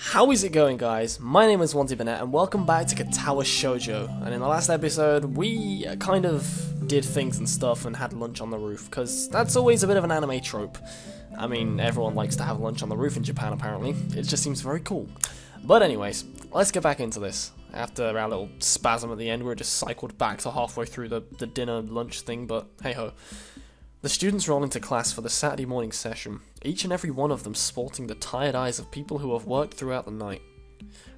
How is it going, guys? My name is Wanty Bennett and welcome back to Katawa Shojou. And in the last episode, we kind of did things and stuff and had lunch on the roof, because that's always a bit of an anime trope. I mean, everyone likes to have lunch on the roof in Japan, apparently. It just seems very cool. But anyways, let's get back into this. After our little spasm at the end, we were just cycled back to halfway through the dinner lunch thing, but hey-ho. The students roll into class for the Saturday morning session, each and every one of them sporting the tired eyes of people who have worked throughout the night.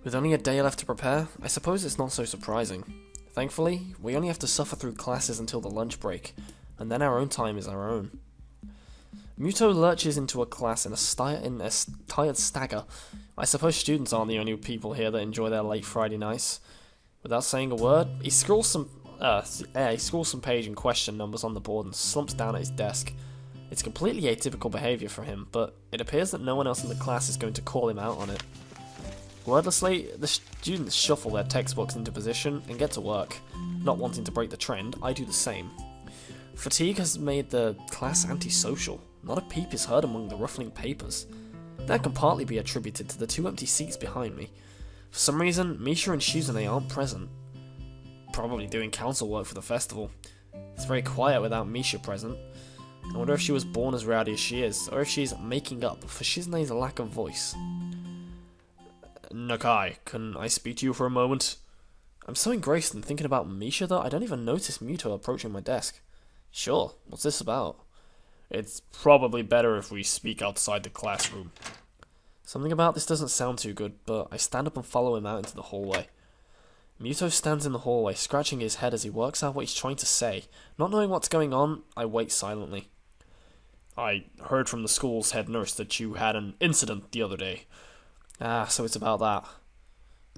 With only a day left to prepare, I suppose it's not so surprising. Thankfully, we only have to suffer through classes until the lunch break, and then our own time is our own. Muto lurches into a class in a tired stagger. I suppose students aren't the only people here that enjoy their late Friday nights. Without saying a word, he scrawls some page and question numbers on the board and slumps down at his desk. It's completely atypical behaviour for him, but it appears that no one else in the class is going to call him out on it. Wordlessly, the students shuffle their textbooks into position and get to work. Not wanting to break the trend, I do the same. Fatigue has made the class antisocial. Not a peep is heard among the ruffling papers. That can partly be attributed to the two empty seats behind me. For some reason, Misha and Shizune aren't present. Probably doing council work for the festival. It's very quiet without Misha present. I wonder if she was born as rowdy as she is, or if she's making up for Shizune's lack of voice. Nakai, can I speak to you for a moment? I'm so engrossed in thinking about Misha that I don't even notice Muto approaching my desk. Sure, what's this about? It's probably better if we speak outside the classroom. Something about this doesn't sound too good, but I stand up and follow him out into the hallway. Muto stands in the hallway, scratching his head as he works out what he's trying to say. Not knowing what's going on, I wait silently. I heard from the school's head nurse that you had an incident the other day. Ah, so it's about that.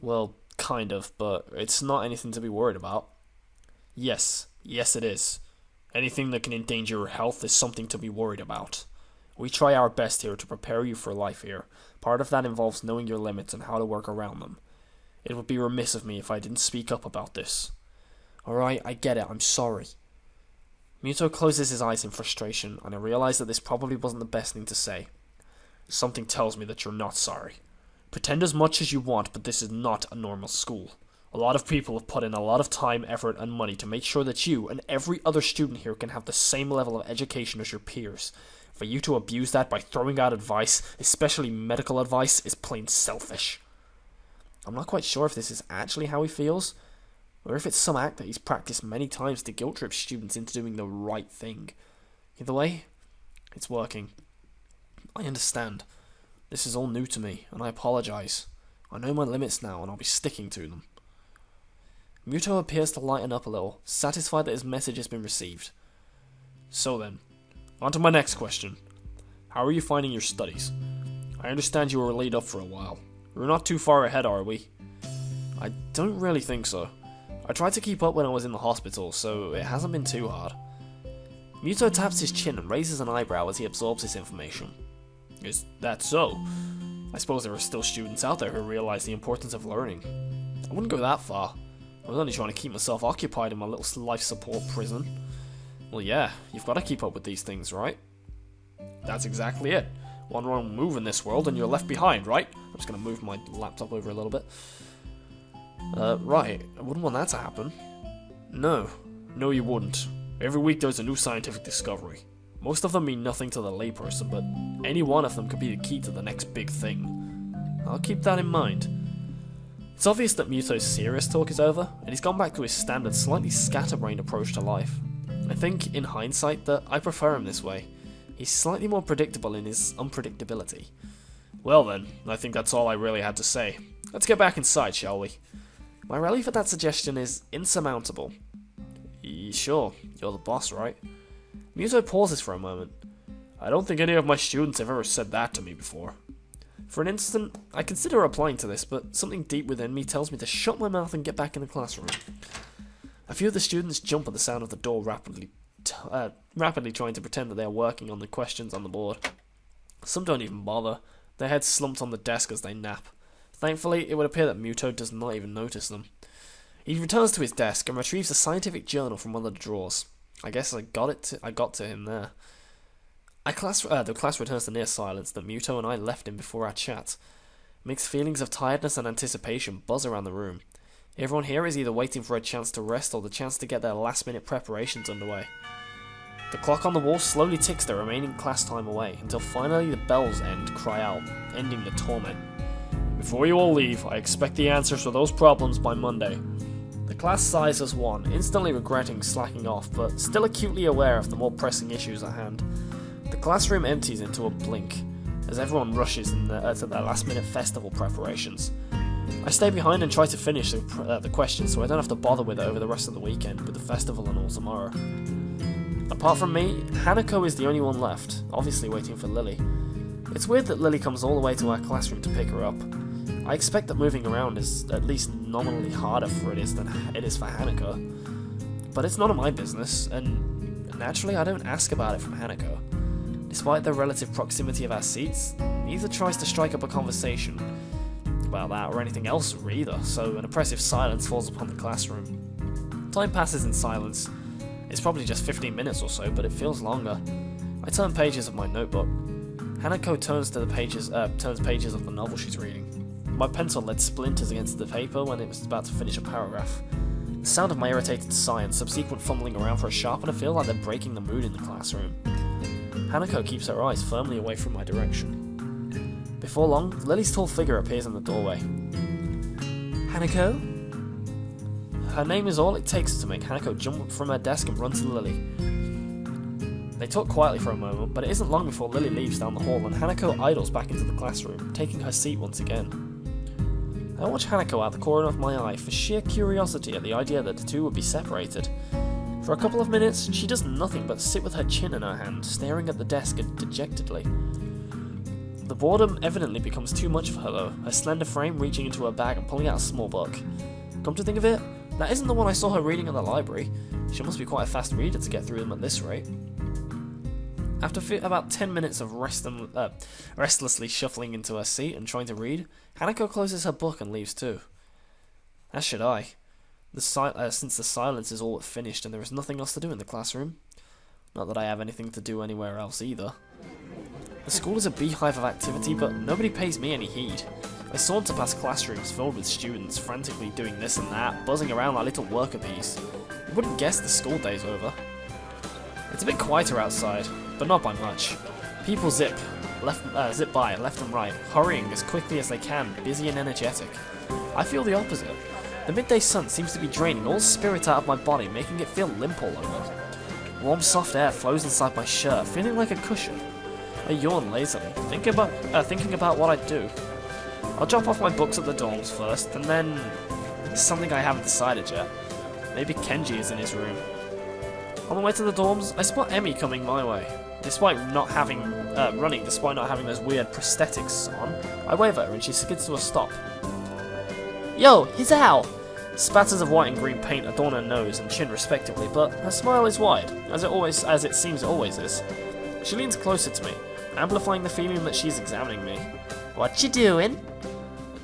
Well, kind of, but it's not anything to be worried about. Yes it is. Anything that can endanger your health is something to be worried about. We try our best here to prepare you for life here. Part of that involves knowing your limits and how to work around them. It would be remiss of me if I didn't speak up about this. Alright, I get it, I'm sorry. Muto closes his eyes in frustration, and I realise that this probably wasn't the best thing to say. Something tells me that you're not sorry. Pretend as much as you want, but this is not a normal school. A lot of people have put in a lot of time, effort, and money to make sure that you and every other student here can have the same level of education as your peers. For you to abuse that by throwing out advice, especially medical advice, is plain selfish. I'm not quite sure if this is actually how he feels, or if it's some act that he's practiced many times to guilt-trip students into doing the right thing. Either way, it's working. I understand. This is all new to me, and I apologise. I know my limits now, and I'll be sticking to them. Muto appears to lighten up a little, satisfied that his message has been received. So then, on to my next question. How are you finding your studies? I understand you were laid up for a while. We're not too far ahead, are we? I don't really think so. I tried to keep up when I was in the hospital, so it hasn't been too hard. Muto taps his chin and raises an eyebrow as he absorbs this information. Is that so? I suppose there are still students out there who realize the importance of learning. I wouldn't go that far. I was only trying to keep myself occupied in my little life support prison. Well, yeah, you've got to keep up with these things, right? That's exactly it. One wrong move in this world and you're left behind, right? I'm just going to move my laptop over a little bit. Right. I wouldn't want that to happen. No, you wouldn't. Every week there's a new scientific discovery. Most of them mean nothing to the layperson, but any one of them could be the key to the next big thing. I'll keep that in mind. It's obvious that Muto's serious talk is over, and he's gone back to his standard, slightly scatterbrained approach to life. I think, in hindsight, that I prefer him this way. He's slightly more predictable in his unpredictability. Well then, I think that's all I really had to say. Let's get back inside, shall we? My relief at that suggestion is insurmountable. Sure, you're the boss, right? Muto pauses for a moment. I don't think any of my students have ever said that to me before. For an instant, I consider replying to this, but something deep within me tells me to shut my mouth and get back in the classroom. A few of the students jump at the sound of the door, rapidly trying to pretend that they are working on the questions on the board. Some don't even bother, their heads slumped on the desk as they nap. Thankfully, it would appear that Muto does not even notice them. He returns to his desk and retrieves a scientific journal from one of the drawers. I guess I got to him there. The class returns to near silence that Muto and I left in before our chat. Mixed feelings of tiredness and anticipation buzz around the room. Everyone here is either waiting for a chance to rest or the chance to get their last-minute preparations underway. The clock on the wall slowly ticks the remaining class time away, until finally the bells cry out, ending the torment. Before you all leave, I expect the answers to those problems by Monday. The class sighs as one, instantly regretting slacking off, but still acutely aware of the more pressing issues at hand. The classroom empties into a blink, as everyone rushes to their last-minute festival preparations. I stay behind and try to finish the questions so I don't have to bother with it over the rest of the weekend, with the festival and all tomorrow. Apart from me, Hanako is the only one left, obviously waiting for Lily. It's weird that Lily comes all the way to our classroom to pick her up. I expect that moving around is at least nominally harder for it than it is for Hanako. But it's none of my business, and naturally I don't ask about it from Hanako. Despite the relative proximity of our seats, neither tries to strike up a conversation about that or anything else either, so an oppressive silence falls upon the classroom. Time passes in silence. It's probably just 15 minutes or so, but it feels longer. I turn pages of my notebook. Hanako turns pages of the novel she's reading. My pencil lead splinters against the paper when it was about to finish a paragraph. The sound of my irritated sigh and subsequent fumbling around for a sharpener feel like they're breaking the mood in the classroom. Hanako keeps her eyes firmly away from my direction. Before long, Lily's tall figure appears in the doorway. Hanako? Her name is all it takes to make Hanako jump up from her desk and run to Lily. They talk quietly for a moment, but it isn't long before Lily leaves down the hall and Hanako idles back into the classroom, taking her seat once again. I watch Hanako out the corner of my eye for sheer curiosity at the idea that the two would be separated. For a couple of minutes, she does nothing but sit with her chin in her hand, staring at the desk dejectedly. The boredom evidently becomes too much for her though, her slender frame reaching into her bag and pulling out a small book. Come to think of it, that isn't the one I saw her reading at the library. She must be quite a fast reader to get through them at this rate. After about 10 minutes of restlessly shuffling into her seat and trying to read, Hanako closes her book and leaves too. As should I. Since the silence is all but finished and there is nothing else to do in the classroom. Not that I have anything to do anywhere else either. The school is a beehive of activity, but nobody pays me any heed. I saunter past classrooms filled with students, frantically doing this and that, buzzing around like little worker bees. You wouldn't guess the school day's over. It's a bit quieter outside, but not by much. People zip by left and right, hurrying as quickly as they can, busy and energetic. I feel the opposite. The midday sun seems to be draining all spirit out of my body, making it feel limp all over. Warm, soft air flows inside my shirt, feeling like a cushion. I yawn lazily, thinking about what I'd do. I'll drop off my books at the dorms first, and then something I haven't decided yet. Maybe Kenji is in his room. On the way to the dorms, I spot Emmy coming my way. Despite not having those weird prosthetics on, I wave at her and she skids to a stop. Yo, Hizao! Spatters of white and green paint adorn her nose and chin respectively, but her smile is wide, as it seems it always is. She leans closer to me, amplifying the feeling that she's examining me. What you doing?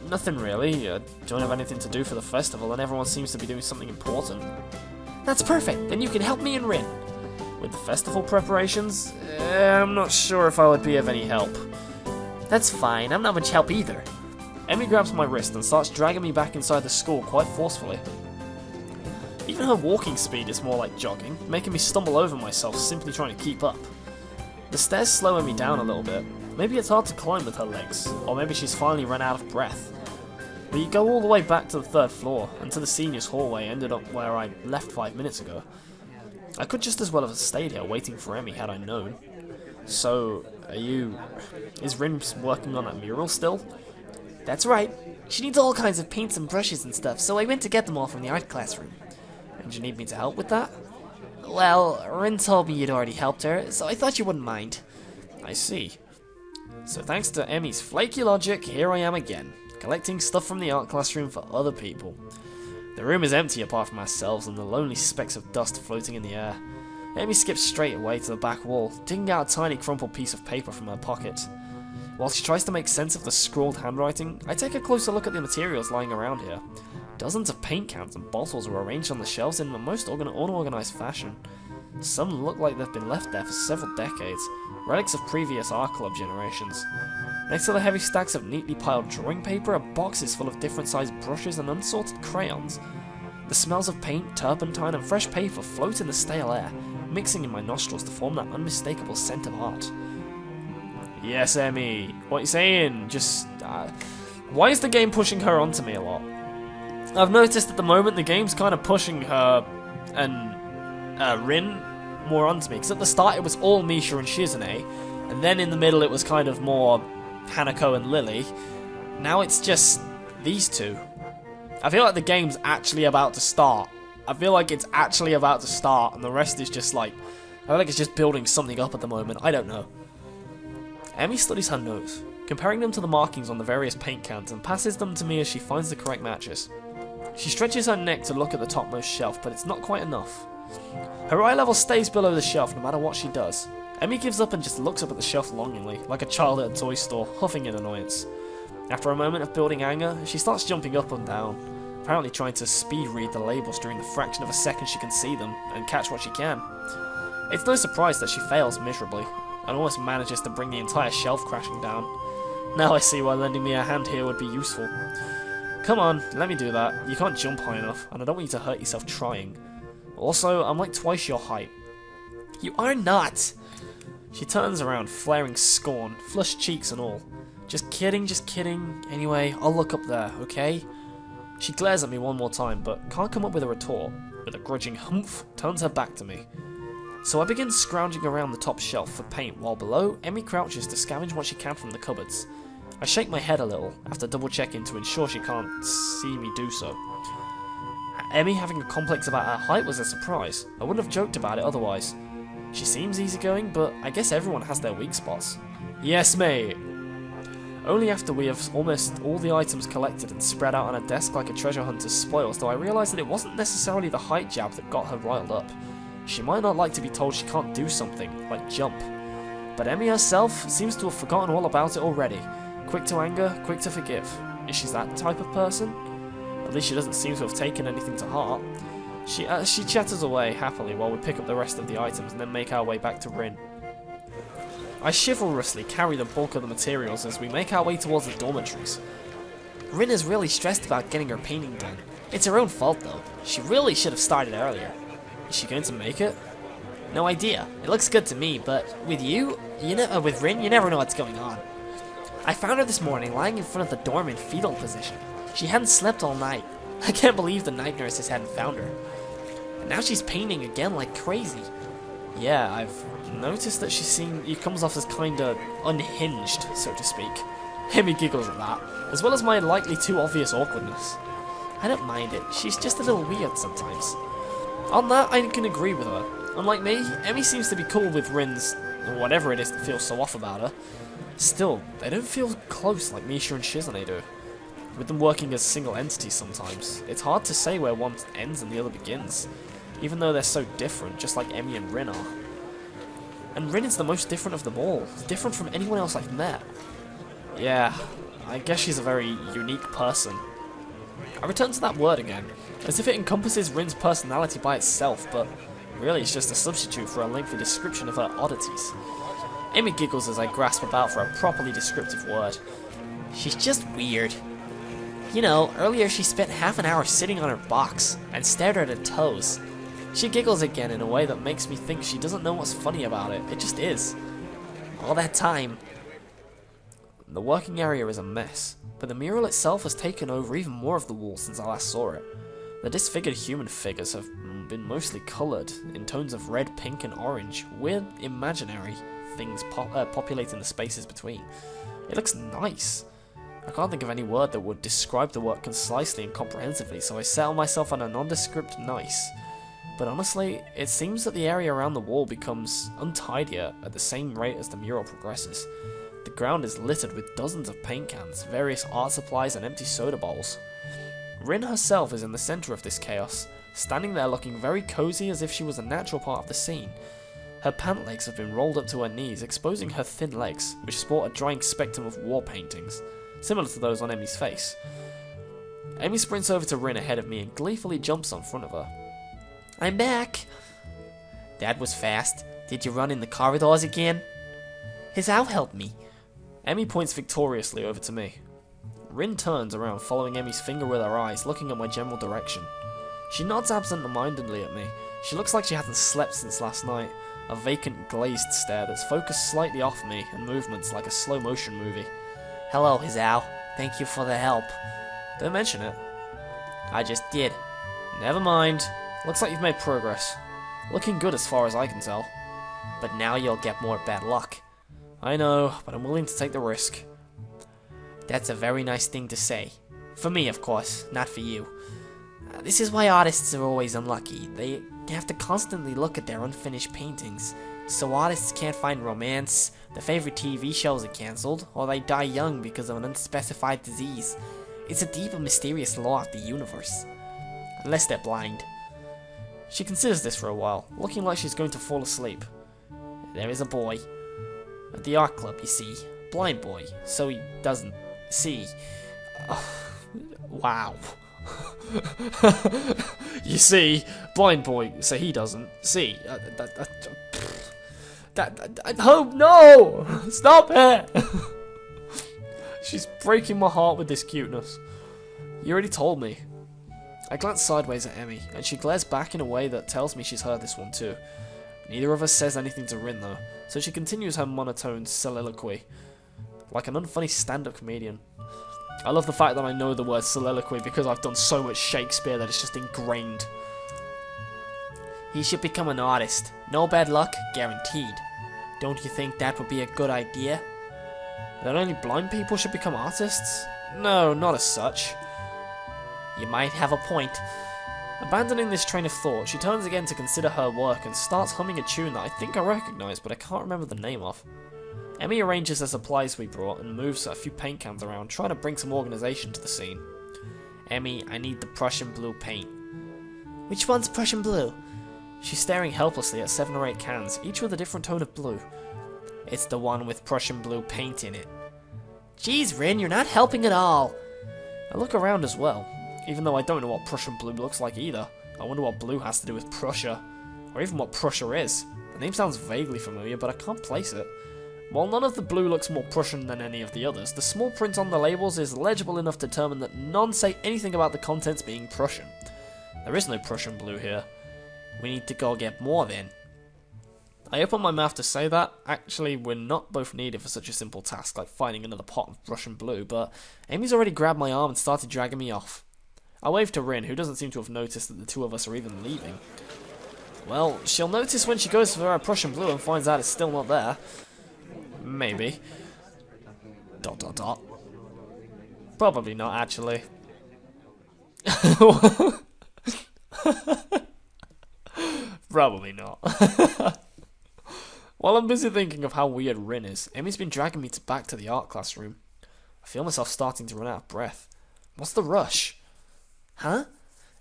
Nothing really. Don't have anything to do for the festival, and everyone seems to be doing something important. That's perfect. Then you can help me and Rin. With the festival preparations, I'm not sure if I would be of any help. That's fine. I'm not much help either. Emmy grabs my wrist and starts dragging me back inside the school quite forcefully. Even her walking speed is more like jogging, making me stumble over myself simply trying to keep up. The stairs slow me down a little bit. Maybe it's hard to climb with her legs, or maybe she's finally run out of breath. We go all the way back to the 3rd floor, and to the seniors' hallway ended up where I left 5 minutes ago. I could just as well have stayed here waiting for Emmy had I known. So, is Rin working on that mural still? That's right. She needs all kinds of paints and brushes and stuff, so I went to get them all from the art classroom. And you need me to help with that? Well, Rin told me you'd already helped her, so I thought you wouldn't mind. I see. So thanks to Emmy's flaky logic, here I am again, collecting stuff from the art classroom for other people. The room is empty apart from ourselves and the lonely specks of dust floating in the air. Emmy skips straight away to the back wall, digging out a tiny crumpled piece of paper from her pocket. While she tries to make sense of the scrawled handwriting, I take a closer look at the materials lying around here. Dozens of paint cans and bottles are arranged on the shelves in the most unorganized fashion. Some look like they've been left there for several decades, relics of previous art club generations. Next to the heavy stacks of neatly piled drawing paper are boxes full of different sized brushes and unsorted crayons. The smells of paint, turpentine, and fresh paper float in the stale air, mixing in my nostrils to form that unmistakable scent of art. Yes, Emmy, what are you saying? Just, why is the game pushing her onto me a lot? I've noticed at the moment the game's kind of pushing her and Rin more onto me, because at the start it was all Misha and Shizune, and then in the middle it was kind of more Hanako and Lily. Now it's just these two. I feel like the game's actually about to start. I feel like it's actually about to start, and the rest is just like, I feel like it's just building something up at the moment. I don't know. Emmy studies her notes, comparing them to the markings on the various paint cans, and passes them to me as she finds the correct matches. She stretches her neck to look at the topmost shelf, but it's not quite enough. Her eye level stays below the shelf no matter what she does. Emmy gives up and just looks up at the shelf longingly, like a child at a toy store, huffing in annoyance. After a moment of building anger, she starts jumping up and down, apparently trying to speed read the labels during the fraction of a second she can see them, and catch what she can. It's no surprise that she fails miserably, and almost manages to bring the entire shelf crashing down. Now I see why lending me a hand here would be useful. Come on, let me do that. You can't jump high enough, and I don't want you to hurt yourself trying. Also, I'm like twice your height. You are not! She turns around, flaring scorn, flushed cheeks and all. Just kidding, just kidding. Anyway, I'll look up there, okay? She glares at me one more time, but can't come up with a retort. With a grudging humph, turns her back to me. So I begin scrounging around the top shelf for paint, while below, Emmy crouches to scavenge what she can from the cupboards. I shake my head a little, after double-checking to ensure she can't see me do so. Emmy having a complex about her height was a surprise. I wouldn't have joked about it otherwise. She seems easygoing, but I guess everyone has their weak spots. Yes, mate! Only after we have almost all the items collected and spread out on a desk like a treasure hunter's spoils do I realise that it wasn't necessarily the height jab that got her riled up. She might not like to be told she can't do something, like jump. But Emmy herself seems to have forgotten all about it already. Quick to anger, quick to forgive. Is she that type of person? At least she doesn't seem to have taken anything to heart. She chatters away happily while we pick up the rest of the items and then make our way back to Rin. I chivalrously carry the bulk of the materials as we make our way towards the dormitories. Rin is really stressed about getting her painting done. It's her own fault though. She really should have started earlier. Is she going to make it? No idea. It looks good to me, but with with Rin, you never know what's going on. I found her this morning lying in front of the dorm in fetal position. She hadn't slept all night. I can't believe the night nurses hadn't found her. And now she's painting again like crazy. Yeah, I've noticed that she comes off as kinda unhinged, so to speak. Emmy giggles at that, as well as my likely too obvious awkwardness. I don't mind it, she's just a little weird sometimes. On that, I can agree with her. Unlike me, Emmy seems to be cool with Rin's, or whatever it is that feels so off about her. Still, they don't feel close like Misha and Shizune do. With them working as single entities sometimes, it's hard to say where one ends and the other begins, even though they're so different, just like Emmy and Rin are. And Rin is the most different of them all, different from anyone else I've met. Yeah, I guess she's a very unique person. I return to that word again, as if it encompasses Rin's personality by itself, but really it's just a substitute for a lengthy description of her oddities. Emmy giggles as I grasp about for a properly descriptive word. She's just weird. You know, earlier she spent half an hour sitting on her box and stared at her toes. She giggles again in a way that makes me think she doesn't know what's funny about it. It just is. All that time. The working area is a mess, but the mural itself has taken over even more of the wall since I last saw it. The disfigured human figures have been mostly coloured in tones of red, pink and orange, weird imaginary things populating the spaces between. It looks nice. I can't think of any word that would describe the work concisely and comprehensively, so I settle myself on a nondescript nice. But honestly, it seems that the area around the wall becomes untidier at the same rate as the mural progresses. The ground is littered with dozens of paint cans, various art supplies and empty soda bowls. Rin herself is in the centre of this chaos, standing there looking very cozy as if she was a natural part of the scene. Her pant legs have been rolled up to her knees, exposing her thin legs, which sport a drying spectrum of war paintings, similar to those on Emmy's face. Emmy sprints over to Rin ahead of me and gleefully jumps on front of her. I'm back! That was fast. Did you run in the corridors again? His owl helped me. Emmy points victoriously over to me. Rin turns around, following Emmy's finger with her eyes, looking at my general direction. She nods absent-mindedly at me. She looks like she hasn't slept since last night. A vacant, glazed stare that's focused slightly off me and movements like a slow-motion movie. Hello, Hizao. Thank you for the help. Don't mention it. I just did. Never mind. Looks like you've made progress. Looking good as far as I can tell. But now you'll get more bad luck. I know, but I'm willing to take the risk. That's a very nice thing to say. For me, of course, not for you. This is why artists are always unlucky. They have to constantly look at their unfinished paintings. So artists can't find romance, their favorite TV shows are cancelled, or they die young because of an unspecified disease. It's a deep and mysterious law of the universe. Unless they're blind. She considers this for a while, looking like she's going to fall asleep. There is a boy. At the art club, you see. Blind boy, so he doesn't see. Wow. You see, blind boy, so he doesn't see. Oh no! Stop it! She's breaking my heart with this cuteness. You already told me. I glance sideways at Emmy, and she glares back in a way that tells me she's heard this one too. Neither of us says anything to Rin though, so she continues her monotone soliloquy, like an unfunny stand-up comedian. I love the fact that I know the word soliloquy because I've done so much Shakespeare that it's just ingrained. He should become an artist. No bad luck, guaranteed. Don't you think that would be a good idea? That only blind people should become artists? No, not as such. You might have a point. Abandoning this train of thought, she turns again to consider her work and starts humming a tune that I think I recognise, but I can't remember the name of. Emmy arranges the supplies we brought and moves a few paint cans around, trying to bring some organisation to the scene. Emmy, I need the Prussian blue paint. Which one's Prussian blue? She's staring helplessly at 7 or 8 cans, each with a different tone of blue. It's the one with Prussian blue paint in it. Jeez, Rin, you're not helping at all. I look around as well, even though I don't know what Prussian blue looks like either. I wonder what blue has to do with Prussia, or even what Prussia is. The name sounds vaguely familiar, but I can't place it. While none of the blue looks more Prussian than any of the others, the small print on the labels is legible enough to determine that none say anything about the contents being Prussian. There is no Prussian blue here. We need to go get more then. I open my mouth to say that. Actually, we're not both needed for such a simple task like finding another pot of Prussian blue, but Amy's already grabbed my arm and started dragging me off. I wave to Rin, who doesn't seem to have noticed that the two of us are even leaving. Well, she'll notice when she goes for her Prussian blue and finds out it's still not there. Maybe. ... Probably not, actually. Probably not. While I'm busy thinking of how weird Rin is, Emmy's been dragging me back to the art classroom. I feel myself starting to run out of breath. What's the rush? Huh?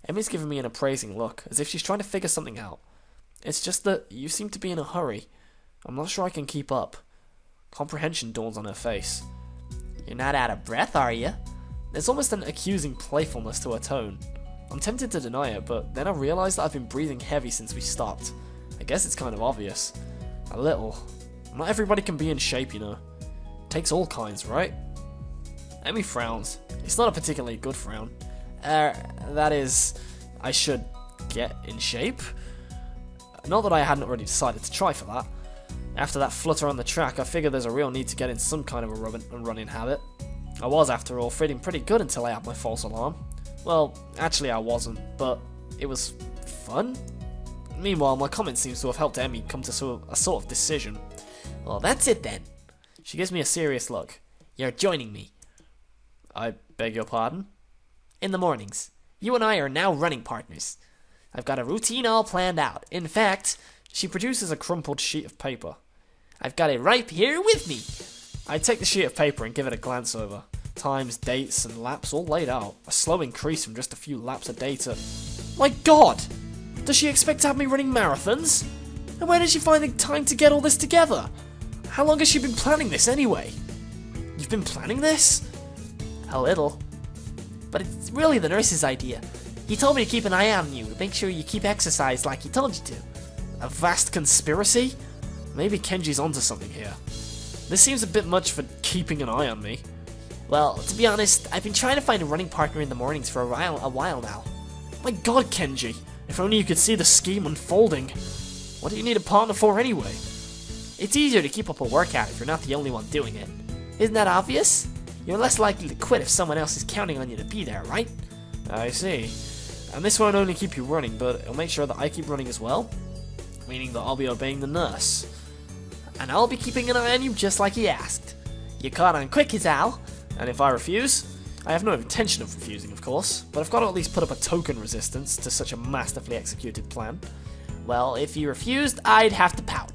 Emmy's giving me an appraising look, as if she's trying to figure something out. It's just that you seem to be in a hurry. I'm not sure I can keep up. Comprehension dawns on her face. You're not out of breath, are you? There's almost an accusing playfulness to her tone. I'm tempted to deny it, but then I realise that I've been breathing heavy since we stopped. I guess it's kind of obvious. A little. Not everybody can be in shape, you know. Takes all kinds, right? Emmy frowns. It's not a particularly good frown. That is, I should get in shape? Not that I hadn't already decided to try for that. After that flutter on the track, I figured there's a real need to get in some kind of a running habit. I was, after all, feeling pretty good until I had my false alarm. Well, actually I wasn't, but it was fun? Meanwhile, my comment seems to have helped Emmy come to a sort of decision. Well, that's it then. She gives me a serious look. You're joining me. I beg your pardon? In the mornings. You and I are now running partners. I've got a routine all planned out. In fact, she produces a crumpled sheet of paper. I've got it right here with me. I take the sheet of paper and give it a glance over. Times, dates, and laps all laid out. A slow increase from just a few laps of data. My God! Does she expect to have me running marathons? And where did she find the time to get all this together? How long has she been planning this anyway? You've been planning this? A little. But it's really the nurse's idea. He told me to keep an eye on you, to make sure you keep exercise like he told you to. A vast conspiracy? Maybe Kenji's onto something here. This seems a bit much for keeping an eye on me. Well, to be honest, I've been trying to find a running partner in the mornings for a while now. My god, Kenji. If only you could see the scheme unfolding. What do you need a partner for anyway? It's easier to keep up a workout if you're not the only one doing it. Isn't that obvious? You're less likely to quit if someone else is counting on you to be there, right? I see. And this won't only keep you running, but it'll make sure that I keep running as well. Meaning that I'll be obeying the nurse. And I'll be keeping an eye on you just like he asked. You caught on quick, Izal. And if I refuse, I have no intention of refusing, of course, but I've got to at least put up a token resistance to such a masterfully executed plan. Well, if you refused, I'd have to pout.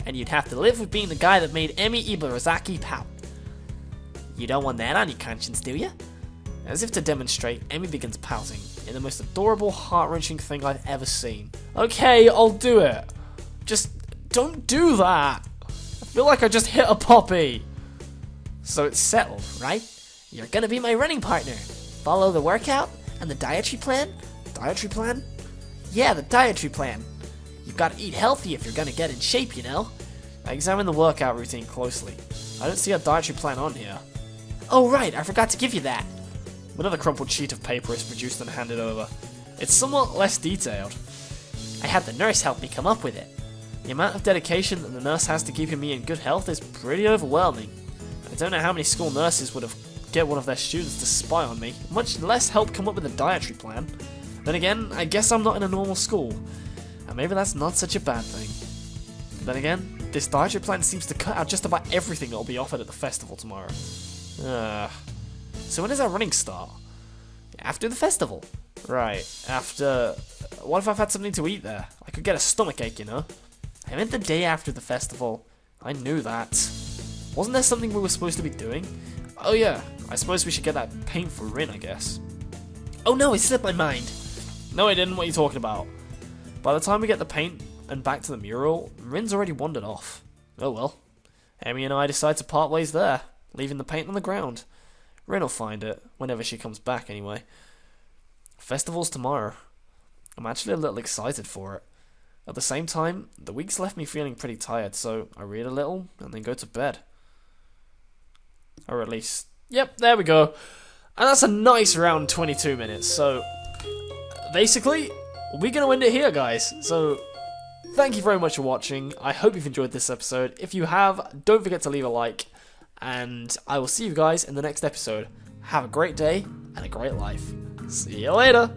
And you'd have to live with being the guy that made Emi Ibarazaki pout. You don't want that on your conscience, do you? As if to demonstrate, Emi begins pouting, in the most adorable, heart-wrenching thing I've ever seen. Okay, I'll do it. Just don't do that. I feel like I just hit a puppy. So it's settled, right? You're gonna be my running partner. Follow the workout and the dietary plan? Dietary plan? Yeah, the dietary plan. You've gotta eat healthy if you're gonna get in shape, you know? I examined the workout routine closely. I don't see a dietary plan on here. Oh right, I forgot to give you that. Another crumpled sheet of paper is produced and handed over. It's somewhat less detailed. I had the nurse help me come up with it. The amount of dedication that the nurse has to keeping me in good health is pretty overwhelming. I don't know how many school nurses would have get one of their students to spy on me, much less help come up with a dietary plan. Then again, I guess I'm not in a normal school, and maybe that's not such a bad thing. Then again, this dietary plan seems to cut out just about everything that will be offered at the festival tomorrow. So when does our running start? After the festival. Right, after... What if I've had something to eat there? I could get a stomachache, you know? I meant the day after the festival. I knew that. Wasn't there something we were supposed to be doing? Oh yeah, I suppose we should get that paint for Rin, I guess. Oh no, it slipped my mind. No, I didn't. What are you talking about? By the time we get the paint and back to the mural, Rin's already wandered off. Oh well. Emi and I decide to part ways there, leaving the paint on the ground. Rin will find it, whenever she comes back anyway. Festival's tomorrow. I'm actually a little excited for it. At the same time, the week's left me feeling pretty tired, so I read a little and then go to bed. Or at least... Yep, there we go. And that's a nice round 22 minutes, so... Basically, we're going to end it here, guys. So, thank you very much for watching. I hope you've enjoyed this episode. If you have, don't forget to leave a like. And I will see you guys in the next episode. Have a great day and a great life. See you later.